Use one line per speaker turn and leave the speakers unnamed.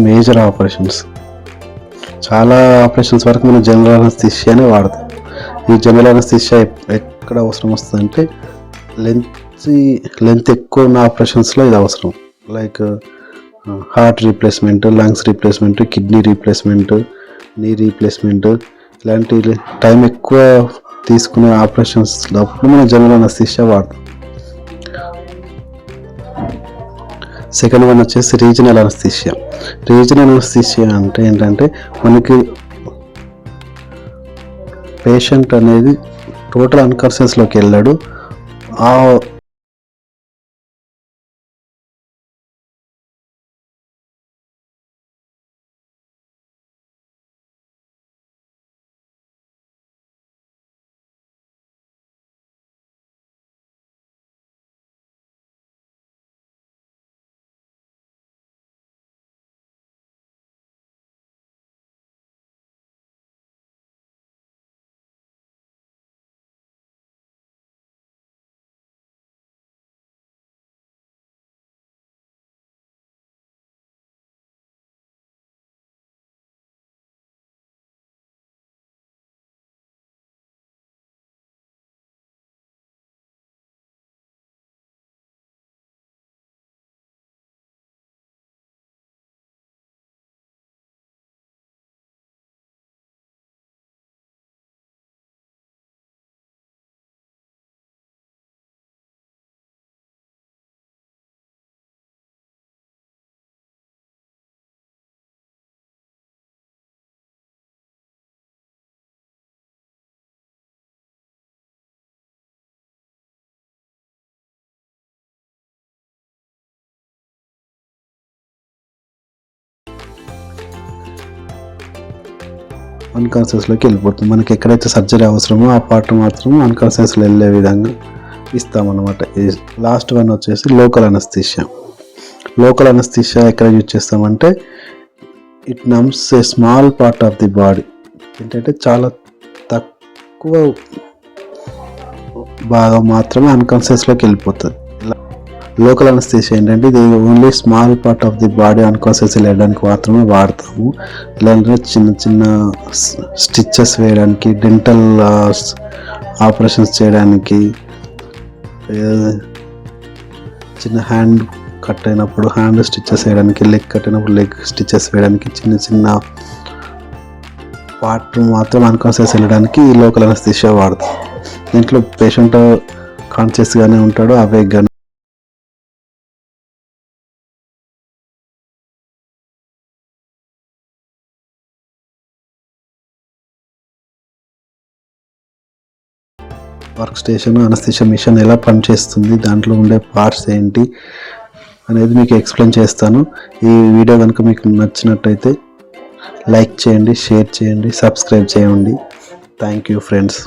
Major operations. చాలా operations వరకు మనం జనరల్ అనస్థీషియానే వాడతాం. ఈ జనరల్ అనస్థీషియా ఎక్కడ అవసరం వస్తుందంటే లెంత్ ఎక్కువ ఉన్న ఆపరేషన్స్లో ఇది అవసరం. Like heart replacement, lungs replacement, kidney replacement, knee replacement, ఇలాంటి టైం ఎక్కువ తీసుకునే ఆపరేషన్స్లో మనం జనరల్ అనస్థీషియా వాడతాం. సెకండ్ వన్ వచ్చేసి రీజనల్ అనస్థీషియా. రీజనల్ అనస్థీషియా అంటే ఏంటంటే మనకి పేషెంట్ అనేది టోటల్ అన్కాన్షియస్లోకి వెళ్ళాడు. అన్కాన్షియస్లోకి వెళ్ళిపోతుంది. మనకి ఎక్కడైతే సర్జరీ అవసరమో ఆ పార్ట్ మాత్రం అన్కాన్షియస్లో వెళ్ళే విధంగా ఇస్తామన్నమాట. లాస్ట్ వన్ వచ్చేసి లోకల్ అనస్థీషియా. లోకల్ అనస్థీషియా ఎక్కడ యూజ్ చేస్తామంటే it నమ్స్ a small part of the body. ఏంటంటే చాలా తక్కువ భాగం మాత్రమే అన్కాన్షియస్లోకి వెళ్ళిపోతుంది. లోకల్ అనస్థీషియా ఏంటంటే ఇది only small part of the body unconscious వెళ్ళడానికి మాత్రమే వాడతాము. ఇలాంటి చిన్న చిన్న స్టిచెస్ వేయడానికి, డెంటల్ ఆపరేషన్స్ చేయడానికి, చిన్న హ్యాండ్ కట్ అయినప్పుడు హ్యాండ్ స్టిచెస్ వేయడానికి, లెగ్ కట్ అయినప్పుడు లెగ్ స్టిచెస్ వేయడానికి, చిన్న చిన్న పార్ట్ మాత్రం అన్కాన్షియస్ వెళ్ళడానికి ఈ లోకల్ అనస్థీషియా వాడతాం. దీంట్లో పేషెంట్ కాన్షియస్గానే ఉంటాడు, అవేగ్గానే. వర్క్ స్టేషన్, అనస్థీషియా మిషన్ ఎలా పనిచేస్తుంది, దాంట్లో ఉండే పార్ట్స్ ఏంటి అనేది మీకు ఎక్స్ప్లెయిన్ చేస్తాను. ఈ వీడియో కనుక మీకు నచ్చినట్టయితే లైక్ చేయండి, షేర్ చేయండి, సబ్స్క్రైబ్ చేయండి. Thank you friends.